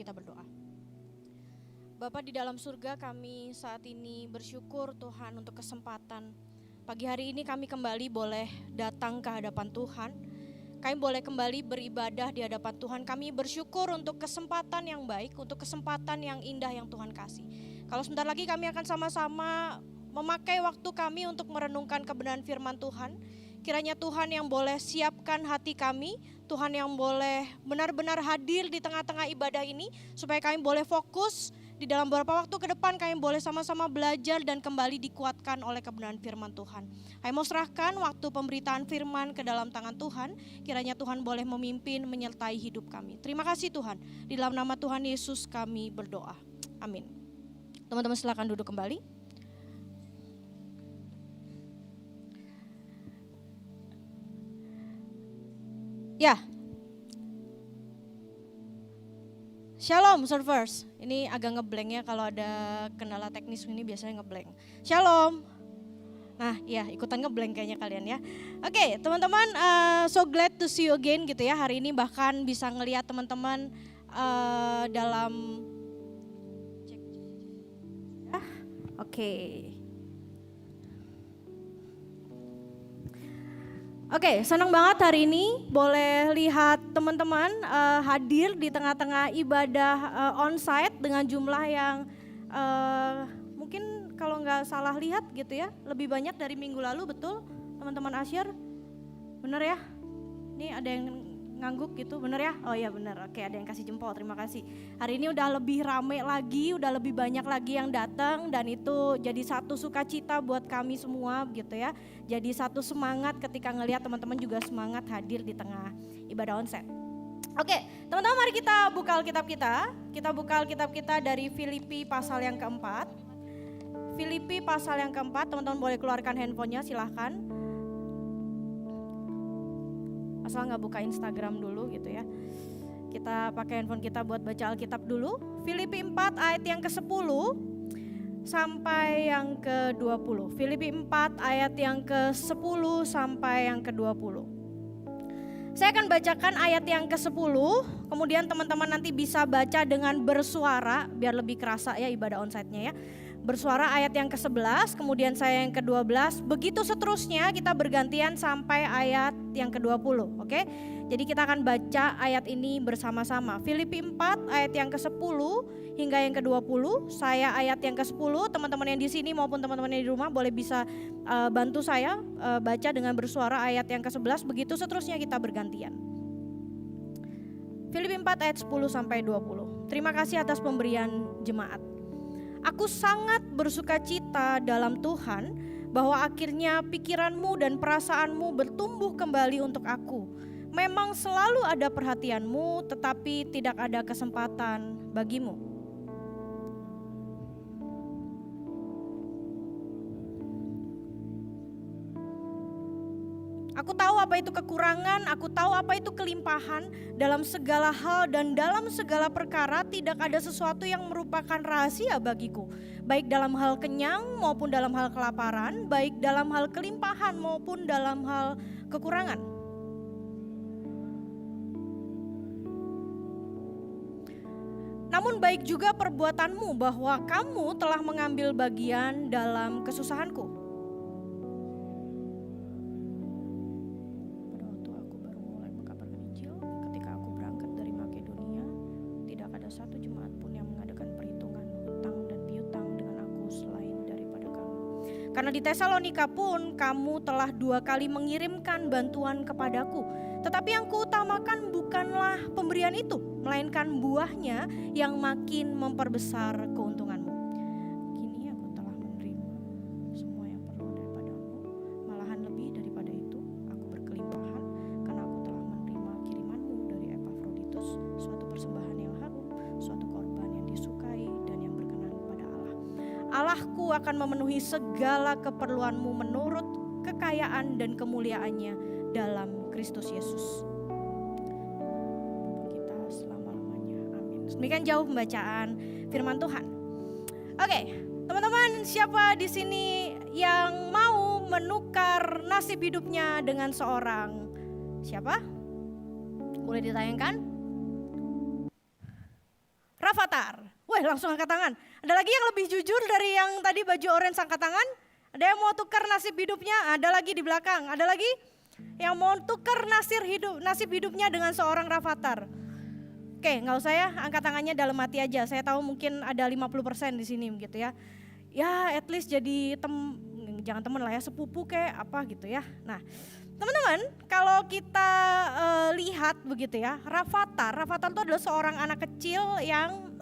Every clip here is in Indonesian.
kita berdoa. Bapa di dalam surga, kami saat ini bersyukur Tuhan untuk kesempatan pagi hari ini kami kembali boleh datang ke hadapan Tuhan. Kami boleh kembali beribadah di hadapan Tuhan. Kami bersyukur untuk kesempatan yang baik, untuk kesempatan yang indah yang Tuhan kasih. Kalau sebentar lagi kami akan sama-sama memakai waktu kami untuk merenungkan kebenaran firman Tuhan. Kiranya Tuhan yang boleh siapkan hati kami, Tuhan yang boleh benar-benar hadir di tengah-tengah ibadah ini, supaya kami boleh fokus di dalam beberapa waktu ke depan, kami boleh sama-sama belajar dan kembali dikuatkan oleh kebenaran firman Tuhan. Kami mau serahkan waktu pemberitaan firman ke dalam tangan Tuhan, kiranya Tuhan boleh memimpin, menyertai hidup kami. Terima kasih Tuhan, di dalam nama Tuhan Yesus kami berdoa, amin. Teman-teman silakan duduk kembali. Ya, Shalom servers. Ini agak ngeblank ya, kalau ada kendala teknis ini biasanya ngeblank. Shalom. Nah ya, ikutan ngeblank kayaknya kalian ya. Oke, teman-teman, so glad to see you again gitu ya. Hari ini bahkan bisa ngelihat teman-teman dalam Oke, senang banget hari ini boleh lihat teman-teman hadir di tengah-tengah ibadah onsite dengan jumlah yang mungkin kalau nggak salah lihat gitu ya, lebih banyak dari minggu lalu, betul teman-teman Asyir? Bener ya? Ini ada yang ngangguk gitu, bener ya? Oh iya bener, oke, ada yang kasih jempol, terima kasih. Hari ini udah lebih rame lagi, udah lebih banyak lagi yang datang, dan itu jadi satu sukacita buat kami semua gitu ya. Jadi satu semangat ketika ngelihat teman-teman juga semangat hadir di tengah ibadah onsite. Oke, teman-teman, mari kita buka Alkitab kita. Kita buka Alkitab kita dari Filipi pasal yang keempat. Filipi pasal yang keempat, teman-teman boleh keluarkan handphonenya silahkan. Asal nggak buka Instagram dulu gitu ya. Kita pakai handphone kita buat baca Alkitab dulu. Filipi 4 ayat yang ke-10 sampai yang ke-20. Filipi 4 ayat yang ke-10 sampai yang ke-20. Saya akan bacakan ayat yang ke-10, kemudian teman-teman nanti bisa baca dengan bersuara biar lebih kerasa ya ibadah onsite-nya ya. Bersuara ayat yang ke-11, kemudian saya yang ke-12, begitu seterusnya kita bergantian sampai ayat yang ke-20, oke? Jadi kita akan baca ayat ini bersama-sama. Filipi 4 ayat yang ke-10 hingga yang ke-20, saya ayat yang ke-10, teman-teman yang di sini maupun teman-teman yang di rumah boleh bisa bantu saya baca dengan bersuara ayat yang ke-11, begitu seterusnya kita bergantian. Filipi 4 ayat 10 sampai 20. Terima kasih atas pemberian jemaat. Aku sangat bersukacita dalam Tuhan bahwa akhirnya pikiranmu dan perasaanmu bertumbuh kembali untuk aku. Memang selalu ada perhatianmu, tetapi tidak ada kesempatan bagimu. Aku tahu apa itu kekurangan, aku tahu apa itu kelimpahan. Dalam segala hal dan dalam segala perkara tidak ada sesuatu yang merupakan rahasia bagiku. Baik dalam hal kenyang maupun dalam hal kelaparan, baik dalam hal kelimpahan maupun dalam hal kekurangan. Namun baik juga perbuatanmu bahwa kamu telah mengambil bagian dalam kesusahanku. Karena di Tesalonika pun kamu telah 2 kali mengirimkan bantuan kepadaku. Tetapi yang kuutamakan bukanlah pemberian itu, melainkan buahnya yang makin memperbesar keuntunganmu. Kini aku telah menerima semua yang perlu daripadamu, malahan lebih daripada itu aku berkelimpahan, karena aku telah menerima kirimanmu dari Epafroditus, suatu persembahan yang harum, suatu korban yang disukai dan yang berkenan pada Allah. Allahku akan memenuhi segala keperluanmu menurut kekayaan dan kemuliaannya dalam Kristus Yesus. Kita selama-lamanya, amin. Demikian jauh pembacaan firman Tuhan. Oke, teman-teman, siapa di sini yang mau menukar nasib hidupnya dengan seorang siapa? Boleh ditayangkan? Rafathar. Wah, langsung angkat tangan. Ada lagi yang lebih jujur dari yang tadi baju orange angkat tangan? Ada yang mau tukar nasib hidupnya? Ada lagi di belakang. Ada lagi yang mau tukar nasib hidupnya dengan seorang Rafathar? Oke, nggak usah ya, angkat tangannya dalam hati aja. Saya tahu mungkin ada 50% di sini gitu ya. Ya, at least jadi jangan temen lah ya, sepupu kayak apa gitu ya. Nah, teman-teman, kalau kita lihat begitu ya, Rafathar itu adalah seorang anak kecil yang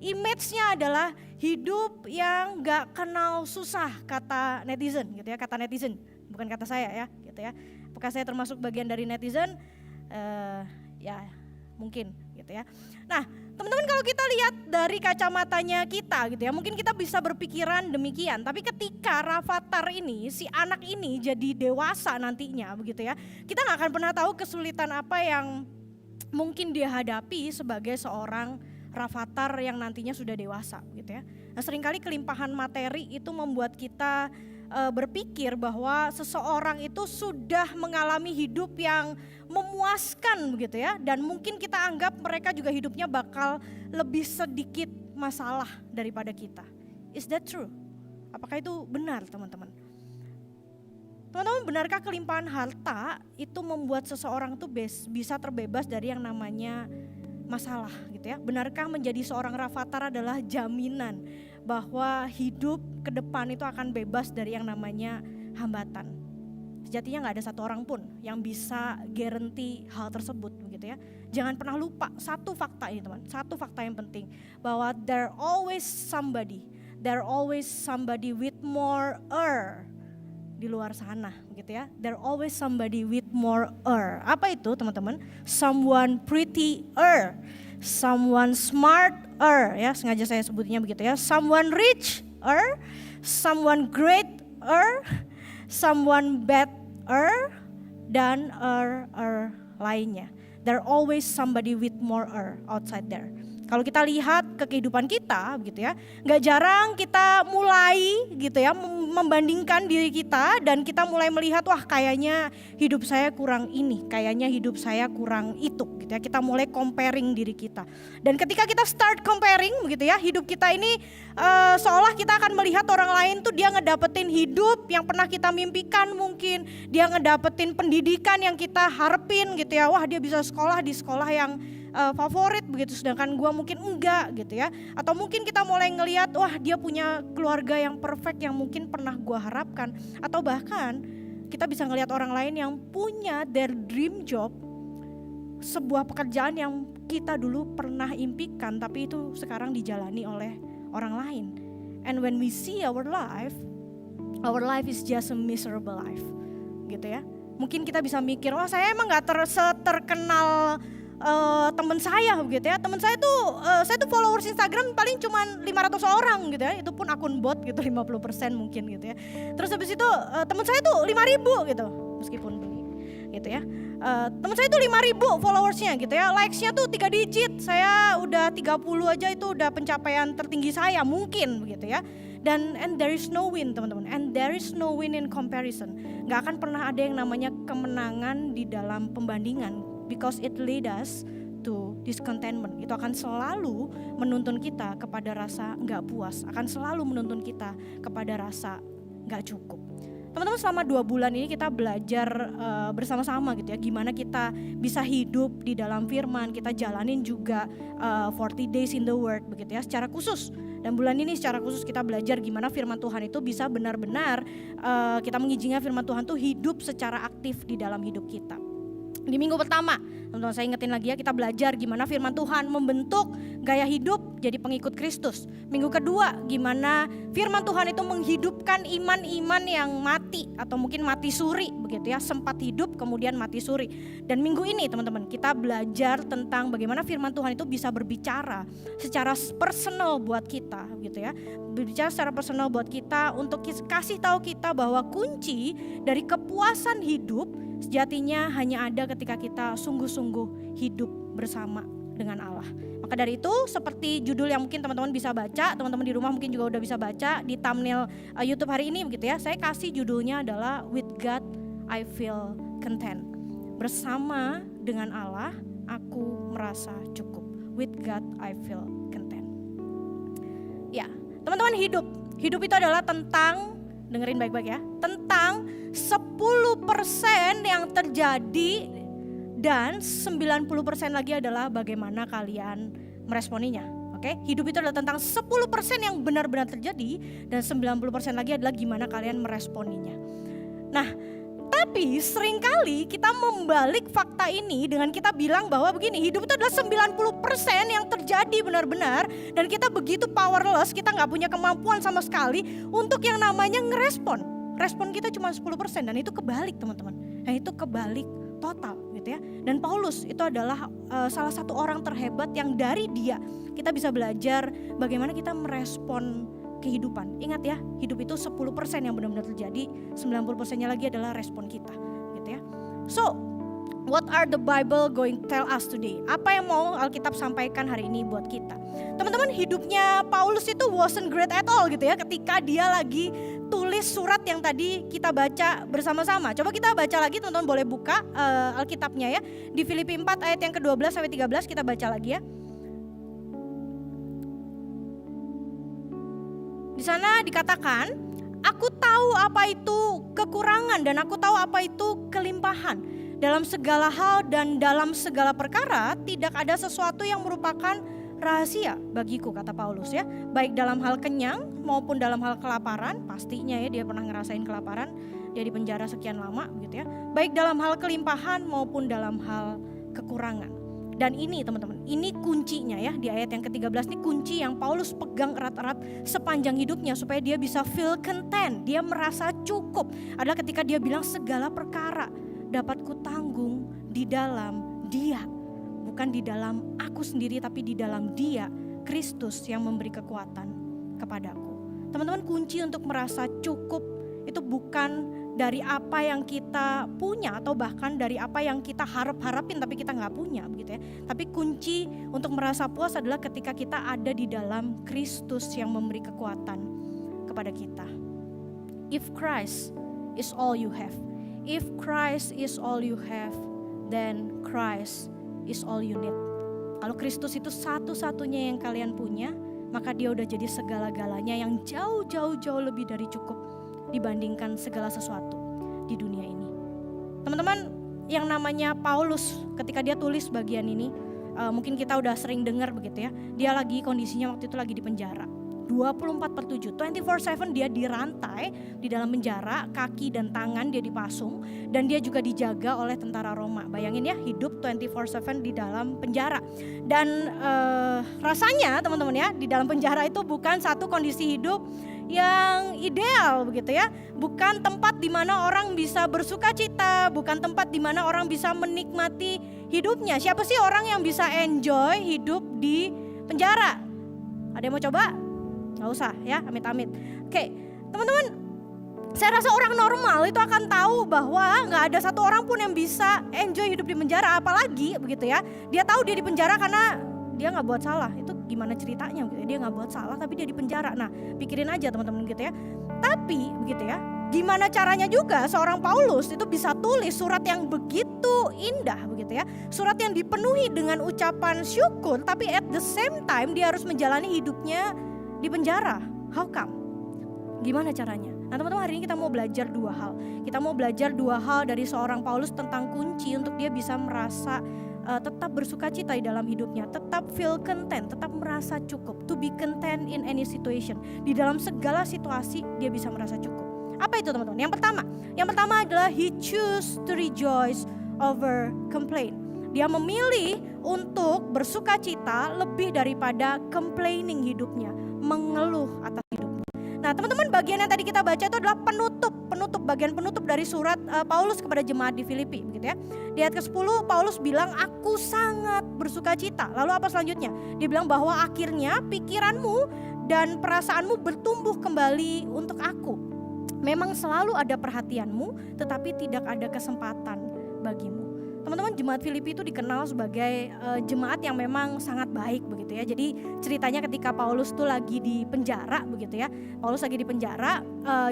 image-nya adalah hidup yang gak kenal susah, kata netizen gitu ya, kata netizen, bukan kata saya ya gitu ya. Apakah saya termasuk bagian dari netizen? Ya mungkin gitu ya. Nah, teman-teman, kalau kita lihat dari kacamatanya kita gitu ya, mungkin kita bisa berpikiran demikian. Tapi ketika Rafathar ini, si anak ini jadi dewasa nantinya begitu ya, kita gak akan pernah tahu kesulitan apa yang mungkin dia hadapi sebagai seorang Rafathar yang nantinya sudah dewasa gitu ya. Nah, seringkali kelimpahan materi itu membuat kita berpikir bahwa seseorang itu sudah mengalami hidup yang memuaskan begitu ya, dan mungkin kita anggap mereka juga hidupnya bakal lebih sedikit masalah daripada kita. Is that true? Apakah itu benar, teman-teman? Teman-teman, benarkah kelimpahan harta itu membuat seseorang itu bisa terbebas dari yang namanya masalah gitu ya? Benarkah menjadi seorang Rafathar adalah jaminan bahwa hidup ke depan itu akan bebas dari yang namanya hambatan? Sejatinya gak ada satu orang pun yang bisa guarantee hal tersebut begitu ya. Jangan pernah lupa satu fakta ini, teman, satu fakta yang penting, bahwa there always somebody with more di luar sana begitu ya. There always somebody with more Apa itu, teman-teman? Someone prettier, someone smarter ya, sengaja saya sebutnya begitu ya. Someone richer, someone greater, someone better, dan lainnya. There always somebody with more outside there. Kalau kita lihat ke kehidupan kita begitu ya, gak jarang kita mulai gitu ya membandingkan diri kita, dan kita mulai melihat, wah kayaknya hidup saya kurang ini, kayaknya hidup saya kurang itu gitu ya. Kita mulai comparing diri kita. Dan ketika kita start comparing begitu ya, hidup kita ini seolah kita akan melihat orang lain tuh dia ngedapetin hidup yang pernah kita mimpikan, mungkin dia ngedapetin pendidikan yang kita harapin gitu ya. Wah, dia bisa sekolah di sekolah yang favorit begitu, sedangkan gue mungkin enggak gitu ya. Atau mungkin kita mulai ngelihat, wah dia punya keluarga yang perfect yang mungkin pernah gue harapkan. Atau bahkan kita bisa ngelihat orang lain yang punya their dream job, sebuah pekerjaan yang kita dulu pernah impikan tapi itu sekarang dijalani oleh orang lain. And when we see our life is just a miserable life gitu ya. Mungkin kita bisa mikir, wah saya emang gak terkenal teman saya begitu ya. Teman saya tuh followers Instagram paling cuman 500 orang gitu ya. Itu pun akun bot gitu, 50% mungkin gitu ya. Terus habis itu teman saya tuh 5.000 gitu, meskipun beli gitu ya. Teman saya tuh 5.000 followersnya gitu ya. Likesnya tuh 3 digit. Saya udah 30 aja, itu udah pencapaian tertinggi saya mungkin begitu ya. Dan and there is no win, teman-teman. And there is no win in comparison. Gak akan pernah ada yang namanya kemenangan di dalam pembandingan. Because it lead us to discontentment. Itu akan selalu menuntun kita kepada rasa gak puas. Akan selalu menuntun kita kepada rasa gak cukup. Teman-teman, selama 2 bulan ini kita belajar bersama-sama gitu ya, gimana kita bisa hidup di dalam firman. Kita jalanin juga 40 days in the word begitu ya, secara khusus. Dan bulan ini secara khusus kita belajar gimana firman Tuhan itu bisa benar-benar kita mengizinkan firman Tuhan itu hidup secara aktif di dalam hidup kita. Di minggu pertama, teman-teman, saya ingetin lagi ya, kita belajar gimana firman Tuhan membentuk gaya hidup jadi pengikut Kristus. Minggu kedua, gimana firman Tuhan itu menghidupkan iman-iman yang mati atau mungkin mati suri begitu ya, sempat hidup kemudian mati suri. Dan minggu ini, teman-teman, kita belajar tentang bagaimana firman Tuhan itu bisa berbicara secara personal buat kita gitu ya. Berbicara secara personal buat kita untuk kasih tahu kita bahwa kunci dari kepuasan hidup sejatinya hanya ada ketika kita sungguh-sungguh hidup bersama dengan Allah. Maka dari itu, seperti judul yang mungkin teman-teman bisa baca, teman-teman di rumah mungkin juga udah bisa baca di thumbnail YouTube hari ini begitu ya. Saya kasih judulnya adalah With God I Feel Content. Bersama dengan Allah aku merasa cukup. With God I feel content. Ya, teman-teman, hidup itu adalah tentang, dengerin baik-baik ya, tentang 10% yang terjadi dan 90% lagi adalah bagaimana kalian meresponinya. Oke, hidup itu adalah tentang 10% yang benar-benar terjadi dan 90% lagi adalah gimana kalian meresponinya. Nah, tapi seringkali kita membalik fakta ini dengan kita bilang bahwa begini, hidup itu adalah 90% yang terjadi benar-benar dan kita begitu powerless, kita gak punya kemampuan sama sekali untuk yang namanya ngerespon. Respon kita cuma 10% dan itu kebalik teman-teman. Nah itu kebalik total gitu ya. Dan Paulus itu adalah salah satu orang terhebat yang dari dia kita bisa belajar bagaimana kita merespon kehidupan. Ingat ya, hidup itu 10% yang benar-benar terjadi, 90%-nya lagi adalah respon kita, gitu ya. So, what are the Bible going to tell us today? Apa yang mau Alkitab sampaikan hari ini buat kita? Teman-teman, hidupnya Paulus itu wasn't great at all gitu ya, ketika dia lagi tulis surat yang tadi kita baca bersama-sama. Coba kita baca lagi, teman-teman boleh buka Alkitabnya ya. Di Filipi 4 ayat yang ke-12 sampai 13 kita baca lagi ya. Di sana dikatakan, aku tahu apa itu kekurangan dan aku tahu apa itu kelimpahan. Dalam segala hal dan dalam segala perkara tidak ada sesuatu yang merupakan rahasia bagiku, kata Paulus ya. Baik dalam hal kenyang maupun dalam hal kelaparan, pastinya ya dia pernah ngerasain kelaparan, dia di penjara sekian lama gitu ya. Baik dalam hal kelimpahan maupun dalam hal kekurangan. Dan ini teman-teman, ini kuncinya ya, di ayat yang ke-13 ini kunci yang Paulus pegang erat-erat sepanjang hidupnya supaya dia bisa feel content, dia merasa cukup. Adalah ketika dia bilang segala perkara dapat kutanggung di dalam Dia. Bukan di dalam aku sendiri tapi di dalam Dia, Kristus yang memberi kekuatan kepadaku. Teman-teman, kunci untuk merasa cukup itu bukan dari apa yang kita punya atau bahkan dari apa yang kita harapin tapi kita gak punya begitu ya. Tapi kunci untuk merasa puas adalah ketika kita ada di dalam Kristus yang memberi kekuatan kepada kita. If Christ is all you have, if Christ is all you have, then Christ is all you need. Kalau Kristus itu satu-satunya yang kalian punya, maka dia udah jadi segala-galanya yang jauh lebih dari cukup dibandingkan segala sesuatu di dunia ini. Teman-teman, yang namanya Paulus ketika dia tulis bagian ini, mungkin kita udah sering dengar begitu ya. Dia lagi kondisinya waktu itu lagi di penjara. 24/7, 24/7 dia dirantai di dalam penjara, kaki dan tangan dia dipasung dan dia juga dijaga oleh tentara Roma. Bayangin ya, hidup 24/7 di dalam penjara. Dan rasanya teman-teman ya, di dalam penjara itu bukan satu kondisi hidup yang ideal begitu ya. Bukan tempat di mana orang bisa bersuka cita, bukan tempat di mana orang bisa menikmati hidupnya. Siapa sih orang yang bisa enjoy hidup di penjara? Ada yang mau coba? Gak usah ya, amit-amit. Oke, teman-teman, saya rasa orang normal itu akan tahu bahwa gak ada satu orang pun yang bisa enjoy hidup di penjara. Apalagi begitu ya, dia tahu dia di penjara karena dia gak buat salah. Itu gimana ceritanya gitu ya, dia gak buat salah tapi dia di penjara. Nah, pikirin aja teman-teman gitu ya. Tapi begitu ya, gimana caranya juga seorang Paulus itu bisa tulis surat yang begitu indah begitu ya. Surat yang dipenuhi dengan ucapan syukur, tapi at the same time dia harus menjalani hidupnya di penjara. How come? Gimana caranya? Nah teman-teman, hari ini kita mau belajar dua hal. Kita mau belajar dua hal dari seorang Paulus tentang kunci untuk dia bisa merasa tetap bersuka cita di dalam hidupnya, tetap feel content, tetap merasa cukup. To be content in any situation. Di dalam segala situasi dia bisa merasa cukup. Apa itu teman-teman? Yang pertama adalah he choose to rejoice over complain. Dia memilih untuk bersuka cita lebih daripada complaining hidupnya, mengeluh atas hidupnya. Nah teman-teman, bagian yang tadi kita baca itu adalah bagian penutup dari surat Paulus kepada jemaat di Filipi begitu ya. Di ayat ke-10 Paulus bilang, aku sangat bersuka cita. Lalu apa selanjutnya? Dia bilang bahwa akhirnya pikiranmu dan perasaanmu bertumbuh kembali untuk aku. Memang selalu ada perhatianmu, tetapi tidak ada kesempatan bagimu. Teman-teman, jemaat Filipi itu dikenal sebagai jemaat yang memang sangat baik begitu ya. Jadi ceritanya ketika Paulus tuh lagi di penjara begitu ya. Paulus lagi di penjara,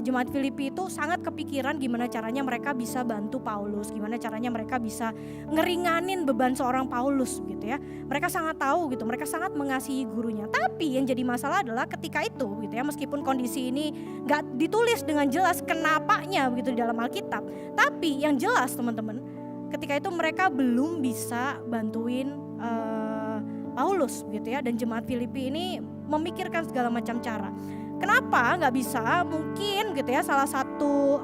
jemaat Filipi itu sangat kepikiran gimana caranya mereka bisa bantu Paulus, gimana caranya mereka bisa ngeringanin beban seorang Paulus gitu ya. Mereka sangat tahu gitu, mereka sangat mengasihi gurunya. Tapi yang jadi masalah adalah ketika itu gitu ya, meskipun kondisi ini gak ditulis dengan jelas kenapanya begitu di dalam Alkitab, tapi yang jelas teman-teman, ketika itu mereka belum bisa bantuin Paulus gitu ya. Dan jemaat Filipi ini memikirkan segala macam cara. Kenapa nggak bisa? Mungkin gitu ya, salah satu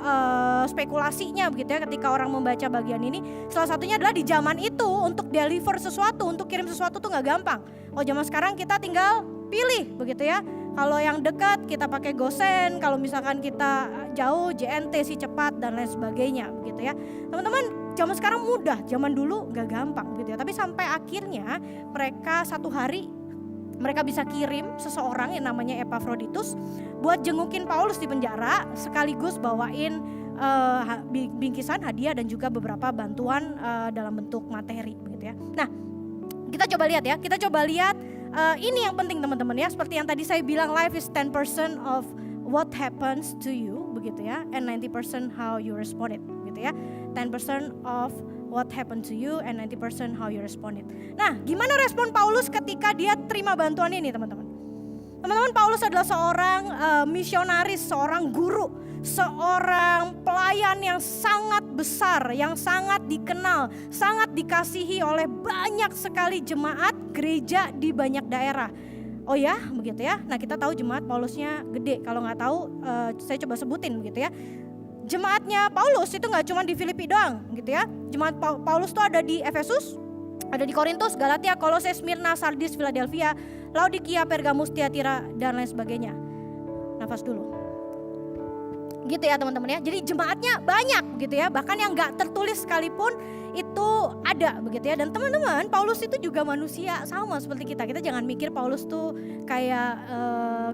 spekulasinya begitu ya ketika orang membaca bagian ini, salah satunya adalah di zaman itu untuk deliver sesuatu, untuk kirim sesuatu tuh nggak gampang. Oh, zaman sekarang kita tinggal pilih begitu ya. Kalau yang dekat kita pakai GoSend, kalau misalkan kita jauh JNT si cepat dan lain sebagainya begitu ya. Teman-teman, zaman sekarang mudah, zaman dulu gak gampang gitu ya. Tapi sampai akhirnya mereka satu hari mereka bisa kirim seseorang yang namanya Epafroditus buat jengukin Paulus di penjara, sekaligus bawain bingkisan hadiah dan juga beberapa bantuan dalam bentuk materi begitu ya. Nah, kita coba lihat ya, ini yang penting teman-teman ya. Seperti yang tadi saya bilang, life is 10% of what happens to you begitu ya, and 90% how you respond it gitu ya. 10% of what happened to you and 90% how you respond it. Nah, gimana respon Paulus ketika dia terima bantuan ini teman-teman? Teman-teman, Paulus adalah seorang misionaris, seorang guru, seorang pelayan yang sangat besar, yang sangat dikenal, sangat dikasihi oleh banyak sekali jemaat gereja di banyak daerah. Oh ya, begitu ya. Nah, kita tahu jemaat Paulusnya gede. Kalau nggak tahu, saya coba sebutin begitu ya. Jemaatnya Paulus itu nggak cuma di Filipi doang, gitu ya. Jemaat Paulus tuh ada di Efesus, ada di Korintus, Galatia, Kolose, Smyrna, Sardis, Philadelphia, Laodikia, Pergamus, Tiatira, dan lain sebagainya. Nafas dulu. Gitu ya teman-teman ya. Jadi jemaatnya banyak gitu ya. Bahkan yang gak tertulis sekalipun itu ada begitu ya. Dan teman-teman, Paulus itu juga manusia sama seperti kita. Kita jangan mikir Paulus tuh kayak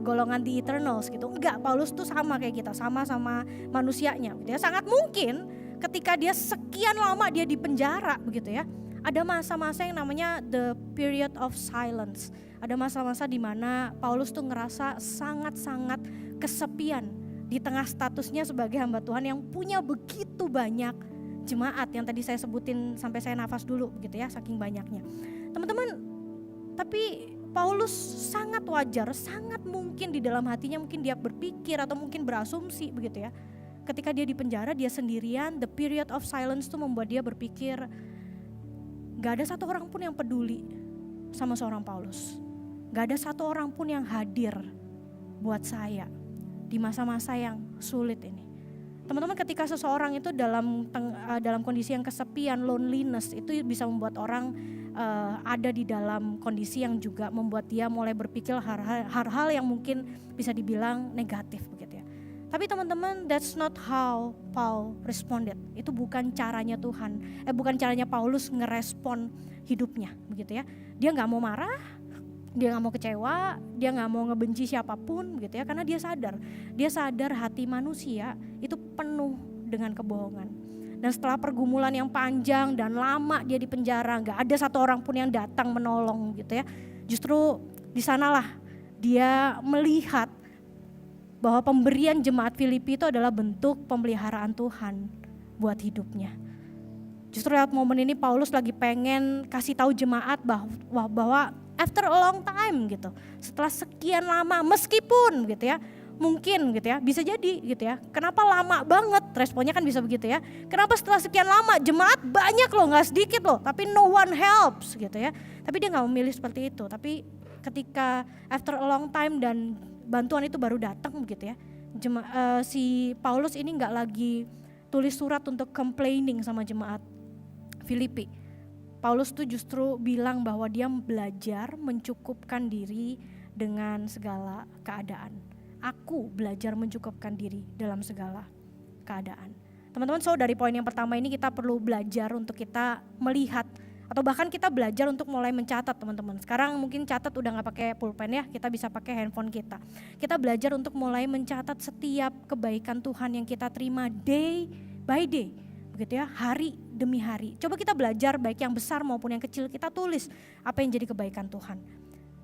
golongan di Eternals gitu. Enggak, Paulus tuh sama kayak kita, sama-sama manusianya gitu ya. Sangat mungkin ketika dia sekian lama dia di penjara begitu ya. Ada masa-masa yang namanya the period of silence. Ada masa-masa di mana Paulus tuh ngerasa sangat-sangat kesepian di tengah statusnya sebagai hamba Tuhan yang punya begitu banyak jemaat yang tadi saya sebutin sampai saya nafas dulu begitu ya, saking banyaknya. Teman-teman, tapi Paulus sangat wajar, sangat mungkin di dalam hatinya mungkin dia berpikir atau mungkin berasumsi begitu ya. Ketika dia di penjara, dia sendirian, the period of silence itu membuat dia berpikir gak ada satu orang pun yang peduli sama seorang Paulus. Gak ada satu orang pun yang hadir buat saya di masa-masa yang sulit ini. Teman-teman, ketika seseorang itu dalam kondisi yang kesepian, loneliness, itu bisa membuat orang ada di dalam kondisi yang juga membuat dia mulai berpikir hal-hal yang mungkin bisa dibilang negatif begitu ya. Tapi teman-teman, that's not how Paul responded. Itu bukan caranya Tuhan, bukan caranya Paulus ngerespon hidupnya begitu ya. Dia nggak mau marah, dia gak mau kecewa, dia gak mau ngebenci siapapun gitu ya. Karena dia sadar hati manusia itu penuh dengan kebohongan. Dan setelah pergumulan yang panjang dan lama dia di penjara, gak ada satu orang pun yang datang menolong gitu ya. Justru di sanalah dia melihat bahwa pemberian jemaat Filipi itu adalah bentuk pemeliharaan Tuhan buat hidupnya. Justru lewat momen ini Paulus lagi pengen kasih tahu jemaat bahwa after a long time gitu, setelah sekian lama, meskipun gitu ya, mungkin gitu ya, bisa jadi gitu ya. Kenapa lama banget? Responnya kan bisa begitu ya. Kenapa setelah sekian lama jemaat banyak loh, nggak sedikit loh, tapi no one helps gitu ya. Tapi dia nggak memilih seperti itu. Tapi ketika after a long time dan bantuan itu baru datang begitu ya, si Paulus ini nggak lagi tulis surat untuk complaining sama jemaat Filipi. Paulus tuh justru bilang bahwa dia belajar mencukupkan diri dengan segala keadaan. Aku belajar mencukupkan diri dalam segala keadaan. Teman-teman, so dari poin yang pertama ini kita perlu belajar untuk kita melihat atau bahkan kita belajar untuk mulai mencatat teman-teman. Sekarang mungkin catat udah gak pakai pulpen ya, kita bisa pakai handphone kita. Kita belajar untuk mulai mencatat setiap kebaikan Tuhan yang kita terima day by day. Begitu ya, hari demi hari. Coba kita belajar baik yang besar maupun yang kecil, kita tulis apa yang jadi kebaikan Tuhan.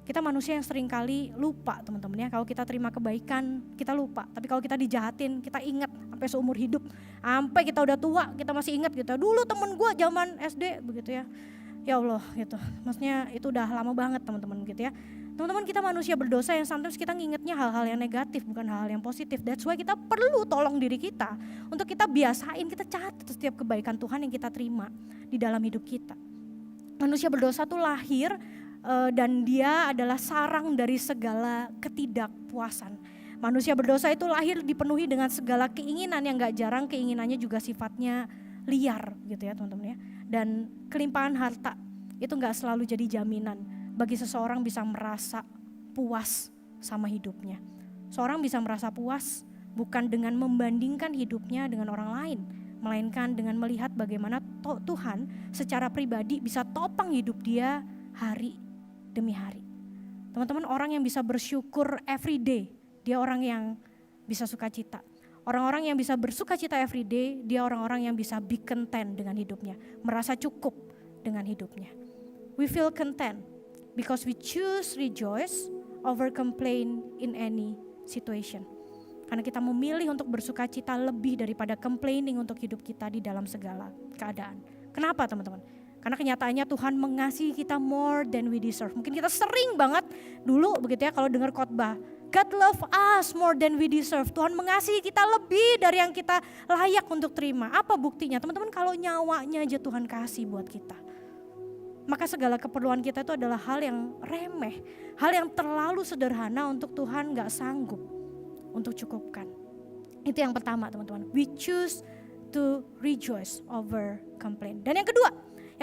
Kita manusia yang sering kali lupa teman-teman ya, kalau kita terima kebaikan kita lupa. Tapi kalau kita dijahatin kita ingat sampai seumur hidup. Sampai kita udah tua kita masih ingat gitu. Dulu temen gue zaman SD begitu ya. Ya Allah gitu, maksudnya itu udah lama banget teman-teman gitu ya. Teman-teman, kita manusia berdosa yang sometimes kita ngingetnya hal-hal yang negatif bukan hal-hal yang positif. That's why kita perlu tolong diri kita untuk kita biasain, kita catat setiap kebaikan Tuhan yang kita terima di dalam hidup kita. Manusia berdosa tuh lahir dan dia adalah sarang dari segala ketidakpuasan. Manusia berdosa itu lahir dipenuhi dengan segala keinginan yang gak jarang keinginannya juga sifatnya liar gitu ya teman-teman ya. Dan kelimpahan harta itu gak selalu jadi jaminan bagi seseorang bisa merasa puas sama hidupnya. Seorang bisa merasa puas bukan dengan membandingkan hidupnya dengan orang lain, melainkan dengan melihat bagaimana Tuhan secara pribadi bisa topang hidup dia hari demi hari. Teman-teman, orang yang bisa bersyukur every day, dia orang yang bisa sukacita. Orang-orang yang bisa bersukacita every day, dia orang-orang yang bisa be content dengan hidupnya, merasa cukup dengan hidupnya. We feel content because we choose rejoice over complain in any situation. Karena kita memilih untuk bersukacita lebih daripada complaining untuk hidup kita di dalam segala keadaan. Kenapa teman-teman? Karena kenyataannya Tuhan mengasihi kita more than we deserve. Mungkin kita sering banget dulu begitu ya kalau dengar khotbah, God love us more than we deserve. Tuhan mengasihi kita lebih dari yang kita layak untuk terima. Apa buktinya? Teman-teman, kalau nyawanya aja Tuhan kasih buat kita, maka segala keperluan kita itu adalah hal yang remeh, hal yang terlalu sederhana untuk Tuhan gak sanggup untuk cukupkan. Itu yang pertama teman-teman, we choose to rejoice over complain. Dan yang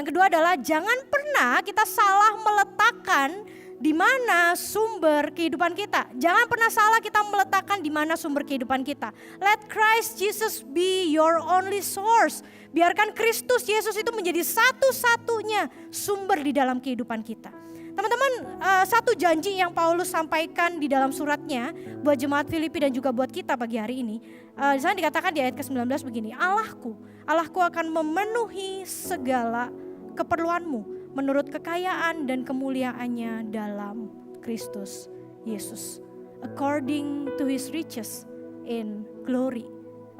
kedua adalah jangan pernah kita salah meletakkan di mana sumber kehidupan kita. Jangan pernah salah kita meletakkan di mana sumber kehidupan kita. Let Christ Jesus be your only source. Biarkan Kristus Yesus itu menjadi satu-satunya sumber di dalam kehidupan kita. Teman-teman, satu janji yang Paulus sampaikan di dalam suratnya buat jemaat Filipi dan juga buat kita pagi hari ini. Di sana dikatakan di ayat ke-19 begini, Allahku akan memenuhi segala keperluanmu menurut kekayaan dan kemuliaannya dalam Kristus Yesus. According to his riches in glory.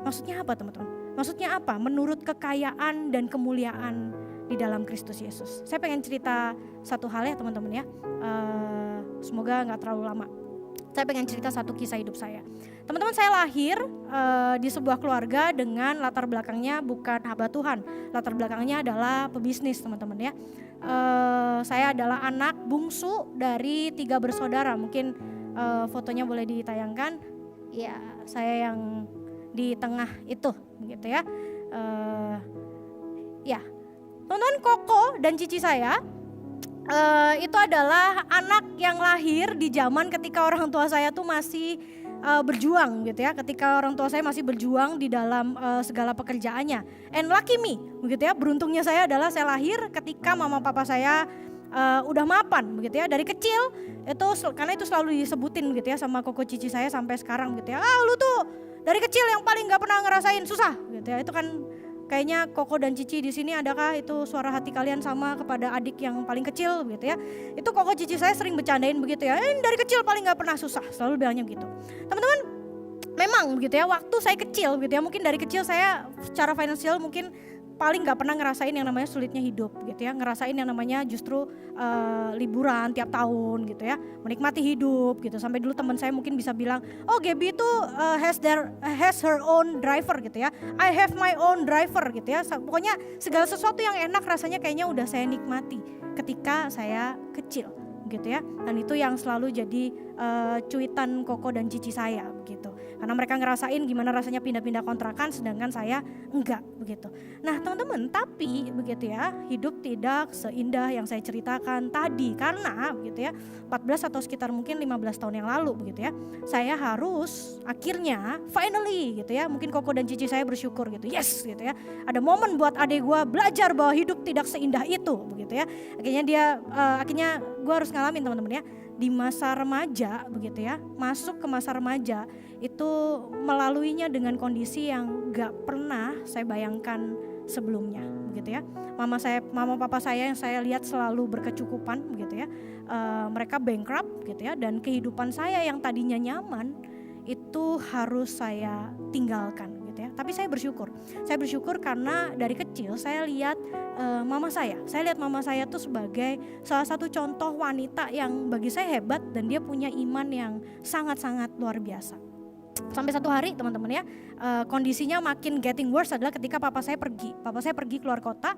Maksudnya apa teman-teman? Maksudnya apa? Menurut kekayaan dan kemuliaan di dalam Kristus Yesus. Saya pengen cerita satu hal ya teman-teman ya. Semoga gak terlalu lama. Saya pengen cerita satu kisah hidup saya. Teman-teman, saya lahir di sebuah keluarga dengan latar belakangnya bukan hamba Tuhan. Latar belakangnya adalah pebisnis teman-teman ya. Saya adalah anak bungsu dari 3 bersaudara. Mungkin fotonya boleh ditayangkan. Ya, saya yang di tengah itu begitu ya. Ya, teman-teman, Koko dan Cici saya itu adalah anak yang lahir di zaman ketika orang tua saya tuh masih berjuang gitu ya. Ketika orang tua saya masih berjuang di dalam segala pekerjaannya. And lucky me begitu ya. Beruntungnya saya adalah saya lahir ketika mama papa saya udah mapan begitu ya. Dari kecil itu, karena itu selalu disebutin begitu ya sama Koko Cici saya sampai sekarang gitu ya. Lu tuh dari kecil yang paling gak pernah ngerasain susah gitu ya. Itu kan kayaknya Koko dan Cici di sini, adakah itu suara hati kalian sama kepada adik yang paling kecil gitu ya. Itu Koko Cici saya sering bercandain begitu ya. Dari kecil paling gak pernah susah, selalu bilangnya begitu. Teman-teman, memang begitu ya, waktu saya kecil gitu ya, mungkin dari kecil saya secara finansial mungkin paling gak pernah ngerasain yang namanya sulitnya hidup gitu ya. Ngerasain yang namanya justru liburan tiap tahun gitu ya. Menikmati hidup gitu. Sampai dulu teman saya mungkin bisa bilang, oh Gaby itu has her own driver gitu ya. I have my own driver gitu ya. Pokoknya segala sesuatu yang enak rasanya kayaknya udah saya nikmati ketika saya kecil gitu ya. Dan itu yang selalu jadi cuitan Koko dan Cici saya begitu. Karena mereka ngerasain gimana rasanya pindah-pindah kontrakan sedangkan saya enggak begitu. Nah teman-teman, tapi begitu ya, hidup tidak seindah yang saya ceritakan tadi. Karena begitu ya, 14 atau sekitar mungkin 15 tahun yang lalu begitu ya, saya harus akhirnya finally gitu ya, mungkin Koko dan Cici saya bersyukur gitu, yes gitu ya, ada momen buat adik gue belajar bahwa hidup tidak seindah itu begitu ya. Akhirnya gue harus ngalamin teman-teman ya, di masa remaja begitu ya, masuk ke masa remaja itu melaluinya dengan kondisi yang gak pernah saya bayangkan sebelumnya begitu ya. Mama papa saya yang saya lihat selalu berkecukupan begitu ya. Mereka bankrupt gitu ya, dan kehidupan saya yang tadinya nyaman itu harus saya tinggalkan gitu ya. Tapi saya bersyukur karena dari kecil saya lihat saya lihat mama saya tuh sebagai salah satu contoh wanita yang bagi saya hebat, dan dia punya iman yang sangat-sangat luar biasa. Sampai satu hari teman-teman ya, kondisinya makin getting worse adalah ketika papa saya pergi keluar kota.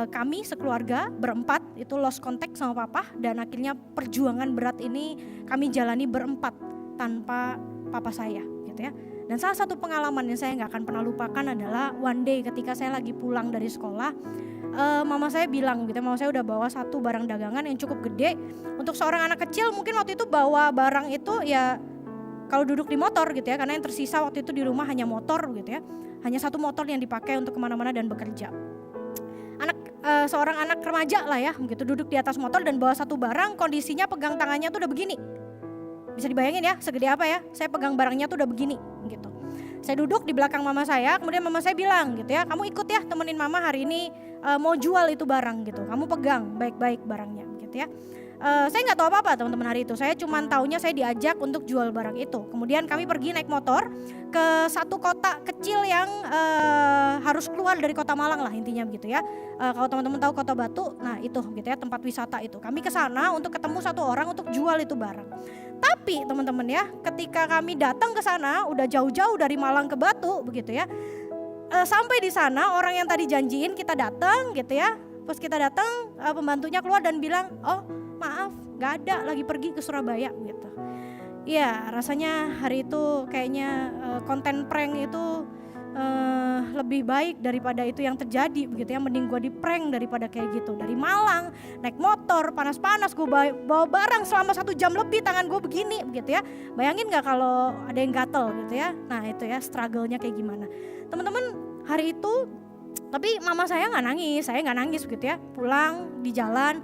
Kami sekeluarga berempat itu lost contact sama papa, dan akhirnya perjuangan berat ini kami jalani berempat tanpa papa saya gitu ya. Dan salah satu pengalaman yang saya gak akan pernah lupakan adalah one day ketika saya lagi pulang dari sekolah, mama saya bilang gitu, mama saya udah bawa satu barang dagangan yang cukup gede. Untuk seorang anak kecil mungkin waktu itu bawa barang itu ya kalau duduk di motor gitu ya, karena yang tersisa waktu itu di rumah hanya motor gitu ya, hanya satu motor yang dipakai untuk kemana-mana dan bekerja. Seorang anak remaja lah ya, begitu duduk di atas motor dan bawa satu barang, kondisinya pegang tangannya tuh udah begini. Bisa dibayangin ya, segede apa ya, saya pegang barangnya tuh udah begini gitu. Saya duduk di belakang mama saya, kemudian mama saya bilang gitu ya, kamu ikut ya temenin mama hari ini mau jual itu barang gitu, kamu pegang baik-baik barangnya gitu ya. Saya nggak tahu apa-apa teman-teman hari itu. Saya cuma taunya saya diajak untuk jual barang itu. Kemudian kami pergi naik motor ke satu kota kecil yang harus keluar dari kota Malang lah intinya begitu ya. Kalau teman-teman tahu Kota Batu, nah itu gitu ya, tempat wisata itu. Kami ke sana untuk ketemu satu orang untuk jual itu barang. Tapi teman-teman ya, ketika kami datang ke sana udah jauh-jauh dari Malang ke Batu begitu ya. Sampai di sana orang yang tadi janjiin kita datang gitu ya. Pas kita datang pembantunya keluar dan bilang, "Oh, maaf, gak ada, lagi pergi ke Surabaya," gitu. Ya rasanya hari itu kayaknya konten prank itu lebih baik daripada itu yang terjadi begitu ya. Mending gue di prank daripada kayak gitu. Dari Malang naik motor panas-panas, gue bawa barang selama 1 jam lebih, tangan gue begini begitu ya. Bayangin gak kalau ada yang gatel gitu ya. Nah itu ya struggle-nya kayak gimana teman-teman hari itu. Tapi mama saya nggak nangis begitu ya. Pulang di jalan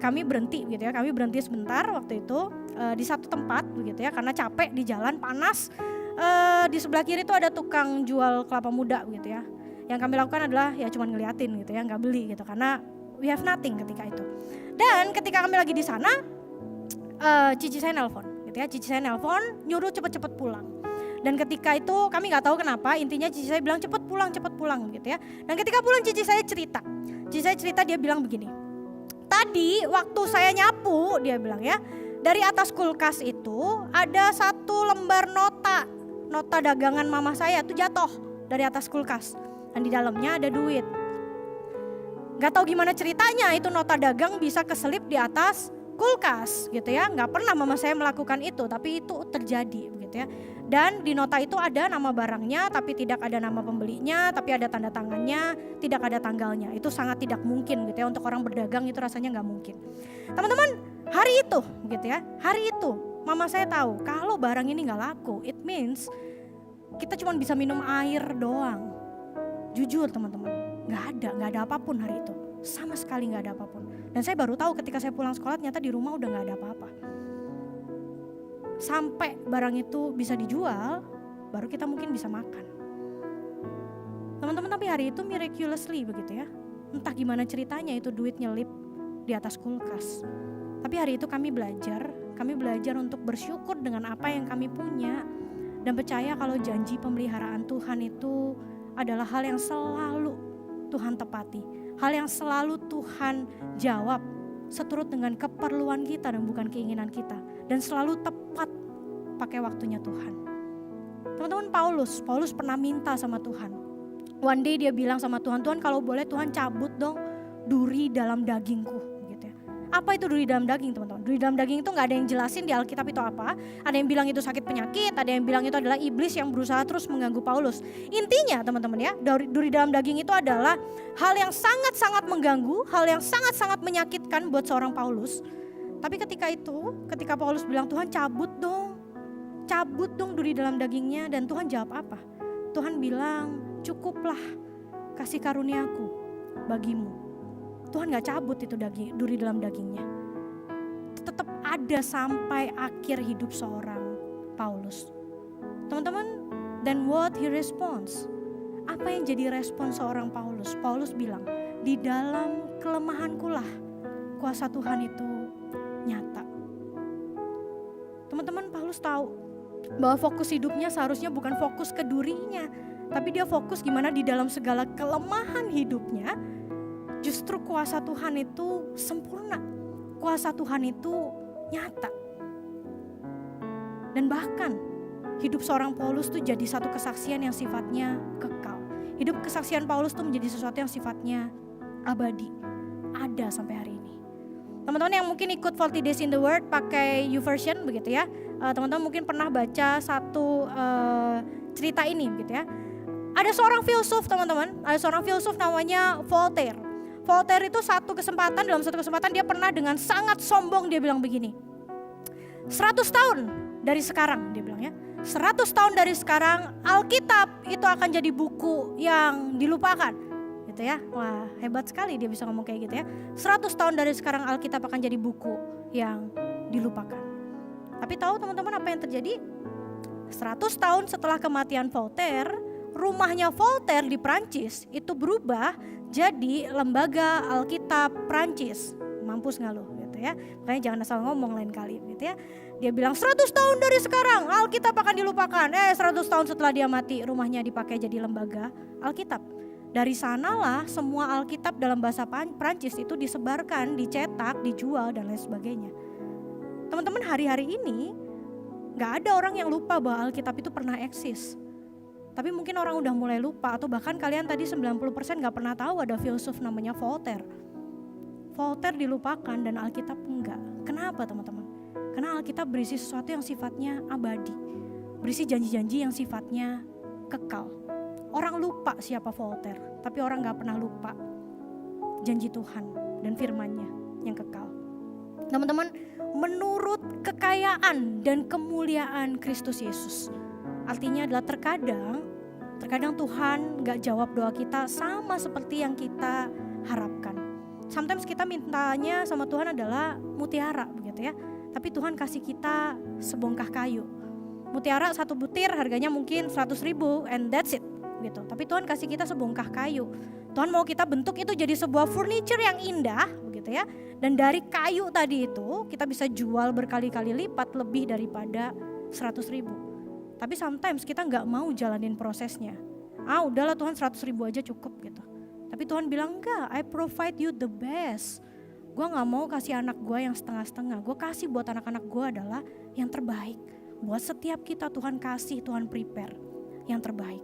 kami berhenti gitu ya, kami berhenti sebentar waktu itu di satu tempat begitu ya, karena capek di jalan panas. Di sebelah kiri itu ada tukang jual kelapa muda gitu ya. Yang kami lakukan adalah ya cuma ngeliatin gitu ya, nggak beli gitu karena we have nothing ketika itu. Dan ketika kami lagi di sana, cici saya nelpon gitu ya, cici saya nelpon nyuruh cepet-cepet pulang. Dan ketika itu kami nggak tahu kenapa, intinya cici saya bilang cepet pulang gitu ya. Dan ketika pulang cici saya cerita dia bilang begini, tadi waktu saya nyapu, dia bilang ya, dari atas kulkas itu ada satu lembar nota dagangan mama saya tuh jatuh dari atas kulkas, dan di dalamnya ada duit. Gak tahu gimana ceritanya itu nota dagang bisa keselip di atas kulkas gitu ya. Gak pernah mama saya melakukan itu, tapi itu terjadi begitu ya. Dan di nota itu ada nama barangnya, tapi tidak ada nama pembelinya, tapi ada tanda tangannya, tidak ada tanggalnya. Itu sangat tidak mungkin gitu ya, untuk orang berdagang itu rasanya gak mungkin. Teman-teman, hari itu gitu ya, hari itu mama saya tahu kalau barang ini gak laku, it means kita cuma bisa minum air doang. Jujur teman-teman, gak ada apapun hari itu, sama sekali gak ada apapun. Dan saya baru tahu ketika saya pulang sekolah ternyata di rumah udah gak ada apa-apa. Sampai barang itu bisa dijual, baru kita mungkin bisa makan. Teman-teman, tapi hari itu miraculously begitu ya. Entah gimana ceritanya itu duit nyelip di atas kulkas. Tapi hari itu kami belajar untuk bersyukur dengan apa yang kami punya. Dan percaya kalau janji pemeliharaan Tuhan itu adalah hal yang selalu Tuhan tepati. Hal yang selalu Tuhan jawab seturut dengan keperluan kita dan bukan keinginan kita. Dan selalu tepat pakai waktunya Tuhan. Teman-teman, Paulus pernah minta sama Tuhan. One day dia bilang sama Tuhan, Tuhan kalau boleh Tuhan cabut dong duri dalam dagingku. Gitu ya. Apa itu duri dalam daging teman-teman? Duri dalam daging itu gak ada yang jelasin di Alkitab itu apa. Ada yang bilang itu sakit penyakit, ada yang bilang itu adalah iblis yang berusaha terus mengganggu Paulus. Intinya teman-teman ya, duri dalam daging itu adalah hal yang sangat-sangat mengganggu, hal yang sangat-sangat menyakitkan buat seorang Paulus. Tapi ketika Paulus bilang Tuhan cabut dong duri dalam dagingnya, dan Tuhan jawab apa? Tuhan bilang cukuplah kasih karuniaku bagimu. Tuhan gak cabut itu duri dalam dagingnya. Tetap ada sampai akhir hidup seorang Paulus. Teman-teman, then what he responds? Apa yang jadi respon seorang Paulus? Paulus bilang, di dalam kelemahankulah kuasa Tuhan itu nyata. Teman-teman, Paulus tahu bahwa fokus hidupnya seharusnya bukan fokus ke dirinya, tapi dia fokus gimana di dalam segala kelemahan hidupnya, justru kuasa Tuhan itu sempurna. Kuasa Tuhan itu nyata. Dan bahkan hidup seorang Paulus tuh jadi satu kesaksian yang sifatnya kekal. Hidup kesaksian Paulus tuh menjadi sesuatu yang sifatnya abadi. Ada sampai hari ini. Teman-teman yang mungkin ikut 40 Days in the Word pakai YouVersion begitu ya. Teman-teman mungkin pernah baca satu cerita ini begitu ya. Ada seorang filsuf teman-teman, ada seorang filsuf namanya Voltaire. Voltaire itu dalam satu kesempatan dia pernah dengan sangat sombong dia bilang begini. 100 tahun dari sekarang dia bilang ya. 100 tahun dari sekarang Alkitab itu akan jadi buku yang dilupakan. Gitu ya. Wah, hebat sekali dia bisa ngomong kayak gitu ya. 100 tahun dari sekarang Alkitab akan jadi buku yang dilupakan. Tapi tahu teman-teman apa yang terjadi? 100 tahun setelah kematian Voltaire, rumahnya Voltaire di Prancis itu berubah jadi lembaga Alkitab Prancis. Mampus nggak lo gitu ya. Makanya jangan asal ngomong lain kali gitu ya. Dia bilang 100 tahun dari sekarang Alkitab akan dilupakan. 100 tahun setelah dia mati rumahnya dipakai jadi lembaga Alkitab. Dari sanalah semua Alkitab dalam bahasa Prancis itu disebarkan, dicetak, dijual dan lain sebagainya. Teman-teman, hari-hari ini gak ada orang yang lupa bahwa Alkitab itu pernah eksis. Tapi mungkin orang udah mulai lupa atau bahkan kalian tadi 90% gak pernah tahu ada filsuf namanya Voltaire. Voltaire dilupakan dan Alkitab enggak. Kenapa teman-teman? Karena Alkitab berisi sesuatu yang sifatnya abadi. Berisi janji-janji yang sifatnya kekal. Orang lupa siapa Voltaire, tapi orang gak pernah lupa janji Tuhan dan firman-Nya yang kekal. Teman-teman, menurut kekayaan dan kemuliaan Kristus Yesus. Artinya adalah terkadang Tuhan gak jawab doa kita sama seperti yang kita harapkan. Sometimes kita mintanya sama Tuhan adalah mutiara begitu ya. Tapi Tuhan kasih kita sebongkah kayu. Mutiara satu butir harganya mungkin 100.000 and that's it gitu. Tapi Tuhan kasih kita sebongkah kayu. Tuhan mau kita bentuk itu jadi sebuah furniture yang indah begitu ya. Dan dari kayu tadi itu kita bisa jual berkali-kali lipat lebih daripada 100.000. Tapi sometimes kita gak mau jalanin prosesnya. Udahlah Tuhan 100.000 aja cukup gitu. Tapi Tuhan bilang enggak, I provide you the best. Gue gak mau kasih anak gue yang setengah-setengah. Gue kasih buat anak-anak gue adalah yang terbaik. Buat setiap kita Tuhan kasih, Tuhan prepare yang terbaik.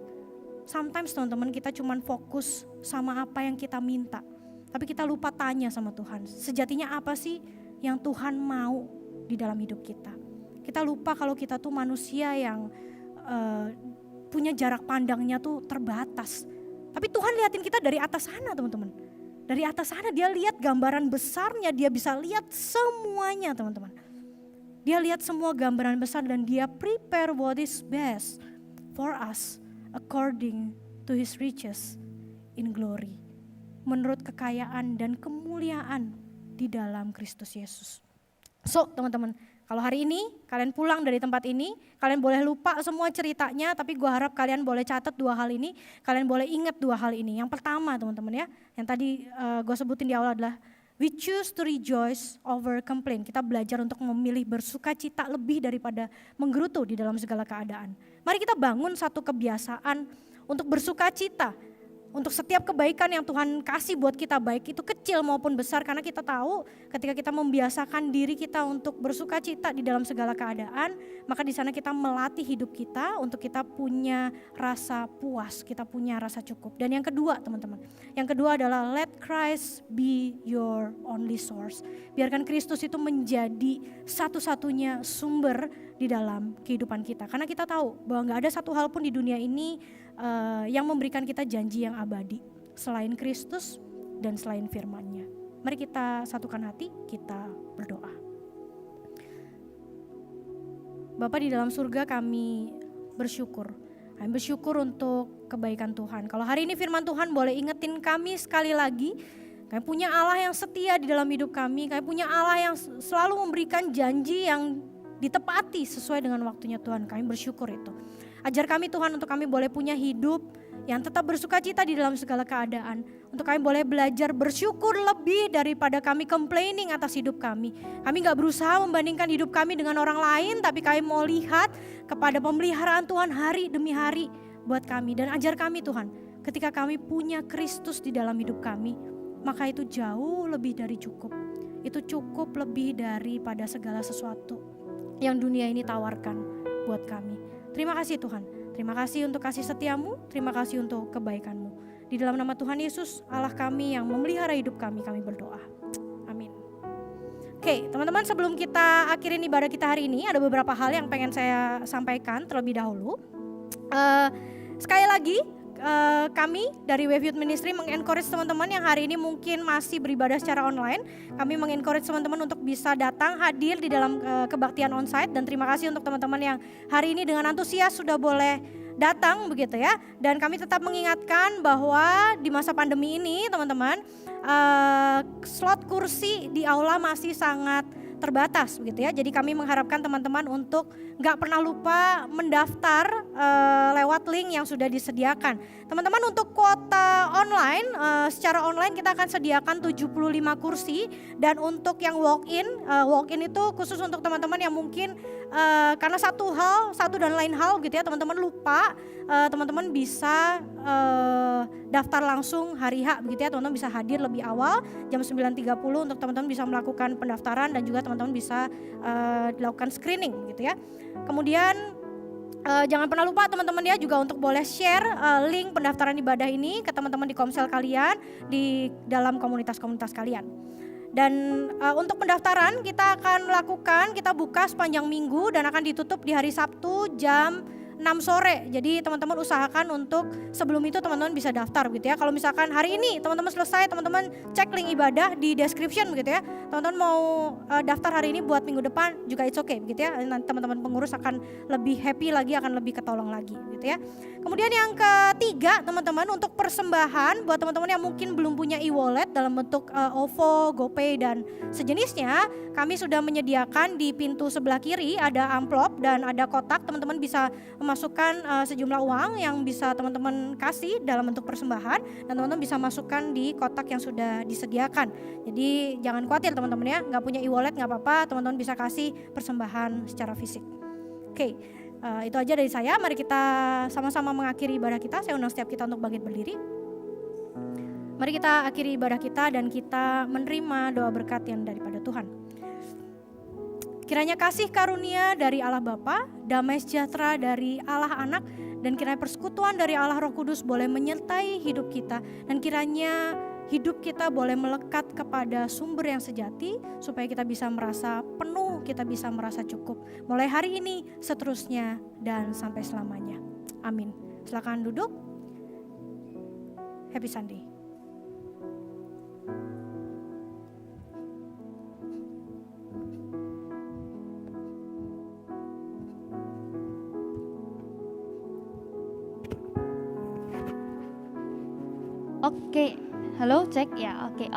Sometimes teman-teman kita cuman fokus sama apa yang kita minta. Tapi kita lupa tanya sama Tuhan. Sejatinya apa sih yang Tuhan mau di dalam hidup kita. Kita lupa kalau kita tuh manusia yang punya jarak pandangnya tuh terbatas. Tapi Tuhan liatin kita dari atas sana teman-teman. Dari atas sana dia lihat gambaran besarnya, dia bisa lihat semuanya teman-teman. Dia lihat semua gambaran besar dan dia prepare what is best for us according to his riches in glory. Menurut kekayaan dan kemuliaan di dalam Kristus Yesus. So teman-teman, kalau hari ini kalian pulang dari tempat ini, kalian boleh lupa semua ceritanya, tapi gue harap kalian boleh catat 2 hal ini, kalian boleh ingat 2 hal ini. Yang pertama teman-teman ya, yang tadi gue sebutin di awal adalah we choose to rejoice over complain. Kita belajar untuk memilih bersuka cita lebih daripada menggerutu di dalam segala keadaan. Mari kita bangun satu kebiasaan untuk bersuka cita. Untuk setiap kebaikan yang Tuhan kasih buat kita, baik itu kecil maupun besar, karena kita tahu ketika kita membiasakan diri kita untuk bersuka cita di dalam segala keadaan, maka di sana kita melatih hidup kita untuk kita punya rasa puas, kita punya rasa cukup. Dan yang kedua teman-teman, yang kedua adalah let Christ be your only source. Biarkan Kristus itu menjadi satu-satunya sumber di dalam kehidupan kita. Karena kita tahu bahwa gak ada satu hal pun di dunia ini yang memberikan kita janji yang abadi selain Kristus dan selain firman-Nya. Mari kita satukan hati, kita berdoa. Bapa di dalam surga, kami bersyukur. Kami bersyukur untuk kebaikan Tuhan. Kalau hari ini firman Tuhan boleh ingetin kami sekali lagi, kami punya Allah yang setia di dalam hidup kami. Kami punya Allah yang selalu memberikan janji yang ditepati sesuai dengan waktunya Tuhan. Kami bersyukur itu. Ajar kami Tuhan untuk kami boleh punya hidup yang tetap bersukacita di dalam segala keadaan. Untuk kami boleh belajar bersyukur lebih daripada kami complaining atas hidup kami. Kami gak berusaha membandingkan hidup kami dengan orang lain, tapi kami mau lihat kepada pemeliharaan Tuhan hari demi hari buat kami. Dan ajar kami Tuhan, ketika kami punya Kristus di dalam hidup kami, maka itu jauh lebih dari cukup. Itu cukup lebih daripada segala sesuatu yang dunia ini tawarkan buat kami. Terima kasih Tuhan. Terima kasih untuk kasih setiamu, terima kasih untuk kebaikanmu. Di dalam nama Tuhan Yesus, Allah kami yang memelihara hidup kami berdoa. Amin. Oke, teman-teman, sebelum kita akhirin ibadah kita hari ini, ada beberapa hal yang pengen saya sampaikan terlebih dahulu. Sekali lagi, kami dari Wave Youth Ministry mengencourage teman-teman yang hari ini mungkin masih beribadah secara online. Kami mengencourage teman-teman untuk bisa datang hadir di dalam kebaktian onsite. Dan terima kasih untuk teman-teman yang hari ini dengan antusias sudah boleh datang begitu ya. Dan kami tetap mengingatkan bahwa di masa pandemi ini teman-teman, slot kursi di aula masih sangat terbatas begitu ya. Jadi kami mengharapkan teman-teman untuk gak pernah lupa mendaftar lewat link yang sudah disediakan. Teman-teman, untuk kuota online, secara online kita akan sediakan 75 kursi. Dan untuk yang walk-in itu khusus untuk teman-teman yang mungkin karena satu dan lain hal gitu ya, teman-teman lupa, teman-teman bisa daftar langsung hari H begitu ya. Teman-teman bisa hadir lebih awal jam 9.30 untuk teman-teman bisa melakukan pendaftaran dan juga teman-teman bisa dilakukan screening gitu ya. Kemudian jangan pernah lupa teman-teman ya juga untuk boleh share link pendaftaran ibadah ini ke teman-teman di komsel kalian, di dalam komunitas-komunitas kalian. Dan untuk pendaftaran kita akan lakukan, kita buka sepanjang minggu dan akan ditutup di hari Sabtu jam 6 sore. Jadi teman-teman usahakan untuk sebelum itu teman-teman bisa daftar gitu ya. Kalau misalkan hari ini teman-teman selesai, teman-teman cek link ibadah di description begitu ya. Teman-teman mau daftar hari ini buat minggu depan juga it's okay begitu ya. Nanti teman-teman pengurus akan lebih happy lagi, akan lebih ketolong lagi gitu ya. Kemudian yang ketiga teman-teman, untuk persembahan buat teman-teman yang mungkin belum punya e-wallet dalam bentuk OVO, GoPay dan sejenisnya, kami sudah menyediakan di pintu sebelah kiri ada amplop dan ada kotak. Teman-teman bisa memasukkan sejumlah uang yang bisa teman-teman kasih dalam bentuk persembahan dan teman-teman bisa masukkan di kotak yang sudah disediakan. Jadi jangan khawatir teman-teman ya, nggak punya e-wallet nggak apa-apa, teman-teman bisa kasih persembahan secara fisik. Oke, itu aja dari saya. Mari kita sama-sama mengakhiri ibadah kita. Saya undang setiap kita untuk bangkit berdiri. Mari kita akhiri ibadah kita dan kita menerima doa berkat yang daripada Tuhan. Kiranya kasih karunia dari Allah Bapa, damai sejahtera dari Allah Anak, dan kiranya persekutuan dari Allah Roh Kudus boleh menyertai hidup kita. Dan kiranya hidup kita boleh melekat kepada sumber yang sejati, supaya kita bisa merasa penuh, kita bisa merasa cukup. Mulai hari ini, seterusnya, dan sampai selamanya. Amin. Silakan duduk. Happy Sunday. Oke, halo cek ya. Oke.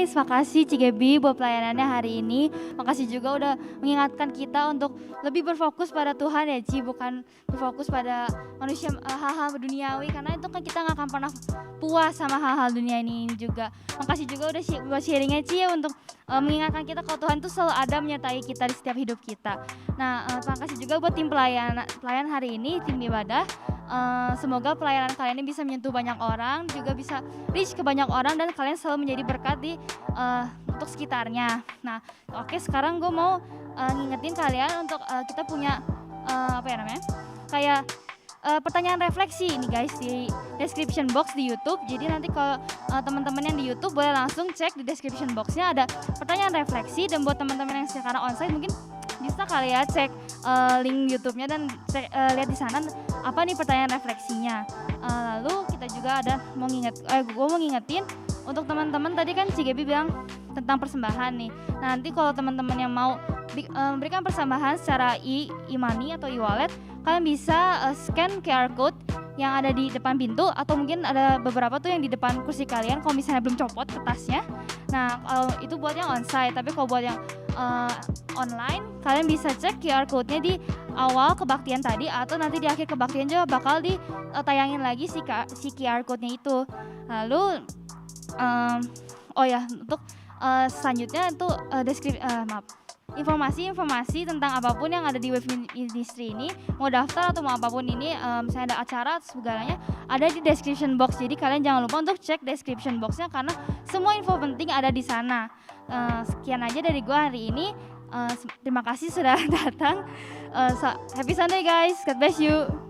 Terima kasih Cigebi buat pelayanannya hari ini. Makasih juga udah mengingatkan kita untuk lebih berfokus pada Tuhan ya Ci, bukan berfokus pada manusia, hal-hal duniawi, karena itu kan kita nggak akan pernah puas sama hal-hal dunia ini juga. Makasih juga udah buat sharingnya Ci ya, untuk mengingatkan kita kalau Tuhan tuh selalu ada menyertai kita di setiap hidup kita. Nah, terima kasih juga buat tim pelayan hari ini, tim ibadah. Semoga pelayanan kalian ini bisa menyentuh banyak orang, juga bisa reach ke banyak orang, dan kalian selalu menjadi berkat untuk sekitarnya. Nah, oke, sekarang gue mau ngingetin kalian untuk kita punya kayak pertanyaan refleksi ini guys di description box di YouTube. Jadi nanti kalau teman-teman yang di YouTube boleh langsung cek di description boxnya ada pertanyaan refleksi, dan buat teman-teman yang sekarang onsite mungkin bisa kali ya cek link YouTube-nya dan lihat di sana apa nih pertanyaan refleksinya. Lalu kita juga ada gue mau ngingetin untuk teman-teman, tadi kan Cigebi bilang tentang persembahan nih. Nah, nanti kalau teman-teman yang mau memberikan persembahan secara e-money atau e-wallet, kalian bisa scan QR code yang ada di depan pintu, atau mungkin ada beberapa tuh yang di depan kursi kalian kalau misalnya belum copot kertasnya. Nah, kalau itu buat yang onsite, tapi kalau buat yang online, kalian bisa cek QR code-nya di awal kebaktian tadi atau nanti di akhir kebaktian juga bakal ditayangin lagi si QR code-nya itu. Lalu untuk selanjutnya itu informasi tentang apapun yang ada di Wave Ministry ini, mau daftar atau mau apapun ini, misalnya ada acara segalanya ada di description box. Jadi kalian jangan lupa untuk cek description boxnya karena semua info penting ada di sana. Sekian aja dari gue hari ini. Terima kasih sudah datang. Happy Sunday guys, God bless you.